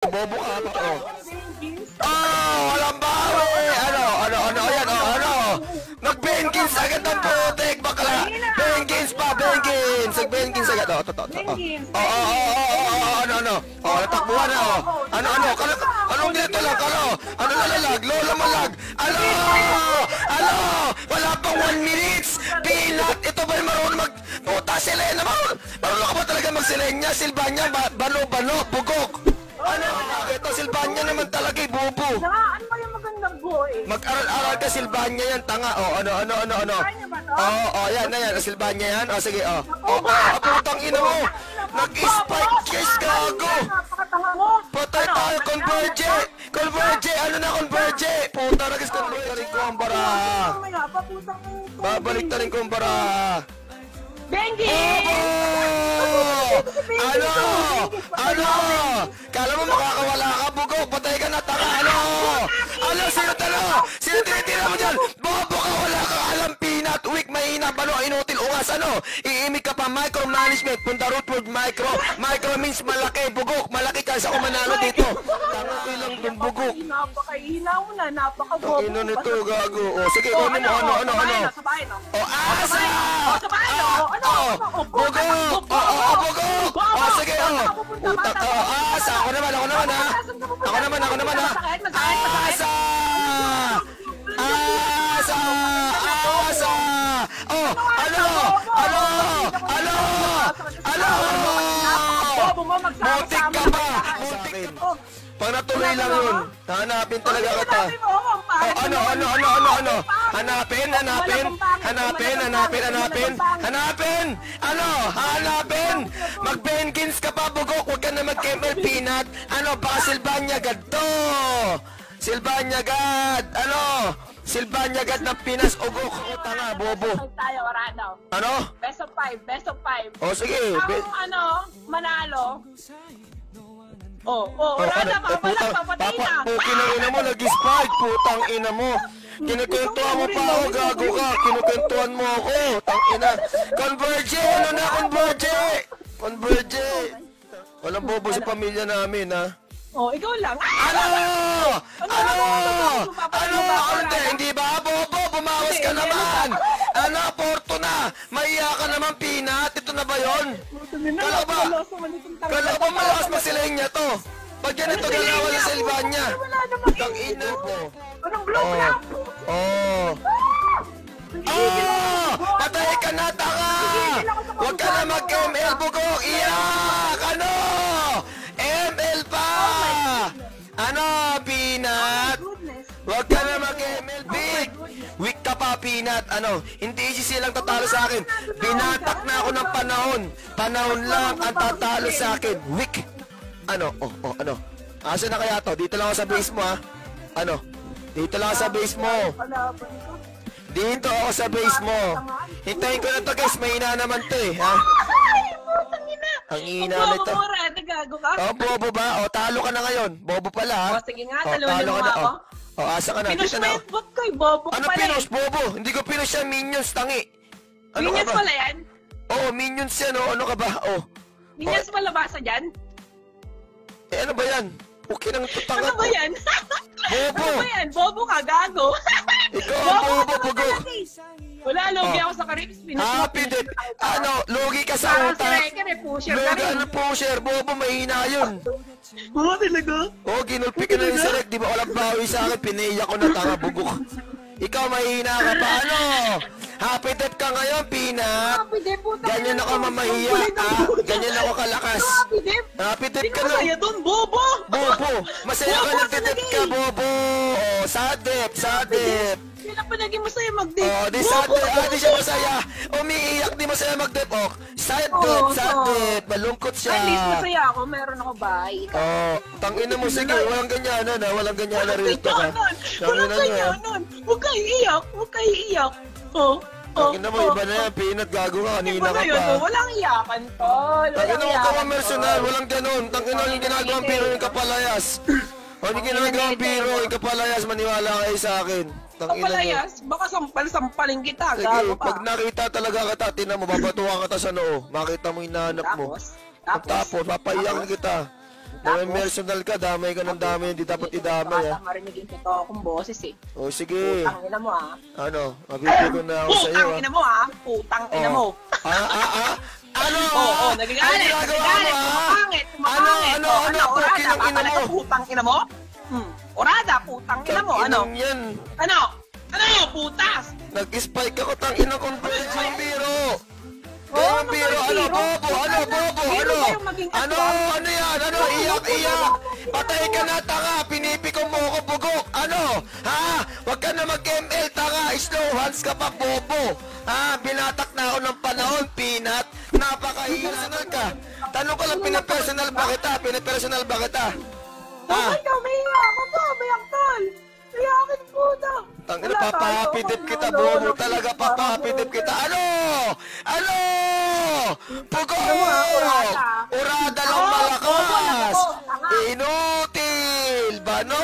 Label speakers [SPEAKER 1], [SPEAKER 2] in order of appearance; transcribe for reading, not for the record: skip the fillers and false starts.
[SPEAKER 1] Bobo ka pa, oh. Oh, walang bawi! Ano? Nag-Benkins agad ang putik, bakla! Benkins pa, Benkins! Nag-Benkins agad, oh, totoo. Ano? Oh, natakbuhan na, oh. Ano? Anong dito lang, ano nalalag? Lola malag! Ano? Wala pang 1 minutes! Peanut! Ito ba yung marunong puta, Selena? Marunong ka ba talaga mag-Selena? Silvania, bano, bugok! Ano? Ito, Silvania naman talaga, bobo!
[SPEAKER 2] Ano ba yung magandang boy?
[SPEAKER 1] Mag-aral-aral ka, Silvania yan, tanga. Oh, ano? Yan, Silvania yan. Oh, sige, oh. Putang ina mo! Nag-spike case, gago! Patay tayo, Converge! Ano na, Converge? Puta, nag-converge rin ko ang baraha. Babalik na rin ko ang baraha.
[SPEAKER 2] Bengi!
[SPEAKER 1] Ano? Kala mo makakawala ka, bugo? Patay ka na, tanga! Ano? Sino tinitira mo dyan? Bobo ka, wala ka alam, Peanut! Weak, mahina, balo, inutil, ungas, ano? Iimik ka pa, micromanagement, punta rootward, micro means malaki, bugok, malaki ka sa kumanalo dito. Tanga ko lang dun, bugok.
[SPEAKER 2] Napakahina mo na, napakabobo.
[SPEAKER 1] Ang ino nito, gago. O, sige, ano? O, asa! Bugok! Bugok! O, sige, o. Utak, o, asa! Ako naman, ha? Ako naman, ha? Asa! Oh, ano? Butik ka pa! Pag natuloy lang yun, hanapin talaga kita. Oh, ano? Hanapin! Mag-Benkins ka pa, bugok! Huwag ka na mag-ML, Peanut! Ano, baka Silvania Gad to! Silvania Gad! Ano? Silvania Gad ng Pinas, ugok! O, tanga, bobo! Ano?
[SPEAKER 2] Best of 5.
[SPEAKER 1] O, sige!
[SPEAKER 2] Manalo. Rada, papatay na!
[SPEAKER 1] Pukinang ina mo, nag-spike! Putang ina mo! Kinukwentuhan mo pa ako, gago ka! Kinukwentuhan mo ako! Tang ina! Converge! Ano na, Converge! Walang bobo sa pamilya namin, ha?
[SPEAKER 2] Ikaw lang!
[SPEAKER 1] Ano? Hindi ba, bobo? Bumawas ka naman! Ano, Fortuna? Mahiya ka naman, Peanut! Ito na ba yun? Kala ba malakas masilahin niya to? Pag ganito galawan na Silvania. Tang ina ko.
[SPEAKER 2] Anong blow lang?
[SPEAKER 1] Patay ka na, tanga! Huwag ka na mag-ML, bugok! Iyak! Ano? ML pa! Ano, Peanut? Huwag ka na mag-ML, big! Weak ka pa, Peanut. Ano? Hindi silang tatalo sa akin. Binatak na ako ng panahon. Panahon lang ang tatalo sa akin. Weak! Ano? Ano? Asa na kaya to? Dito lang ako sa base mo, ha? Ano? Dito lang ako sa base mo. Dito ako sa base mo. Hintayin ko na to, guys. Mahina naman to, eh, ha? Ang ina nito. Bobo ba? Talo ka na ngayon. Bobo pala, ha?
[SPEAKER 2] Sige nga, talo mo ako.
[SPEAKER 1] Asa ka na?
[SPEAKER 2] Pinush mo yung bot ko, bobo ka
[SPEAKER 1] pala. Ano pinush, bobo? Hindi ko pinush yan, minions, tangi.
[SPEAKER 2] Minions pala yan?
[SPEAKER 1] Minions yan, Ano ka ba?
[SPEAKER 2] Minions pala basa dyan?
[SPEAKER 1] Ano ba yan? Okay nang tutanga
[SPEAKER 2] ko. Ano ba yan?
[SPEAKER 1] Bobo!
[SPEAKER 2] Ano ba yan? Bobo ka, gago.
[SPEAKER 1] Ikaw ang bobo, bugok.
[SPEAKER 2] Wala, logi ako sa Caribs.
[SPEAKER 1] Happy din. Logi ka sa utak.
[SPEAKER 2] Parang si Reker, pusher ka rin.
[SPEAKER 1] Pusher? Bobo, mahina yun.
[SPEAKER 2] Talaga?
[SPEAKER 1] Ginulpi ka na yung Sarek. Di ba walang bawi sa akin? Pinaiyak ko na, tanga, bugok. Ikaw, mahina ka pa. Happy death ka ngayon, Peanut. Ganyan ako mamahiya, ha? Ganyan ako kalakas. Happy death ka na.
[SPEAKER 2] Masaya doon, bobo.
[SPEAKER 1] Masaya ka nagtitip ka, bobo. Sad death.
[SPEAKER 2] Hindi na pa naging masaya mag-dip.
[SPEAKER 1] Di sad death. Di siya masaya. Umiiyak, di masaya mag-dip. Sad death. Malungkot siya.
[SPEAKER 2] At least masaya ako. Meron ako bahay.
[SPEAKER 1] Tangina mo, sige. Walang ganyanan, ha? Walang ganyanan rito, ha?
[SPEAKER 2] Walang ganyanan. Huwag kayo iiyak.
[SPEAKER 1] Tangina mo, iba na yan. Peanut, gago ka. Kanina ka pa.
[SPEAKER 2] Walang iyakan, tol.
[SPEAKER 1] Tangina mo ka personal. Walang ganon. Tangina yung ginagawang biro yung kapalayas. Yung ginagawang biro yung kapalayas. Maniwala kayo sa akin.
[SPEAKER 2] Kapalayas? Baka sampalin kita.
[SPEAKER 1] Sige, pag nakita talaga kita, tinan mo, babatuwa kita sa noo. Makita mo yung nahanap mo.
[SPEAKER 2] Tapos,
[SPEAKER 1] papaiyak kita. Personal ka, damay ka ng damay, hindi dapat idamay
[SPEAKER 2] Baka marinig yung totoo kong boses eh.
[SPEAKER 1] O sige.
[SPEAKER 2] Putang ina mo
[SPEAKER 1] Ano, mabibigyan na ako sa'yo
[SPEAKER 2] Putang ina mo Putang ina mo.
[SPEAKER 1] Ano?
[SPEAKER 2] Oo, nagagalit. Kumapangit.
[SPEAKER 1] Ano,
[SPEAKER 2] Orada,
[SPEAKER 1] kinang ina mo?
[SPEAKER 2] putang ina mo? Orada, putang ina mo. Ano?
[SPEAKER 1] Yan.
[SPEAKER 2] Ano, putas?
[SPEAKER 1] Nag-spike ako, tangina kong biro. Kaya biro, bobo, ano yan, iyak. Patay ka na, tanga, pinipiko mo ako bugok, ha? Wag ka na mag-ML, tanga, slow hands ka pa, bobo. Ha, binatak na ako ng panahon, Peanut. Napaka-personal ka. Tanong ko lang, pinapersonal ba kita? Ha?
[SPEAKER 2] May aktal. Iyakin po na.
[SPEAKER 1] Tangina, papahapidip kita, bobo talaga, papahapidip kita. Ano? Pugok! Urada lang malakas! Inutil! Bano!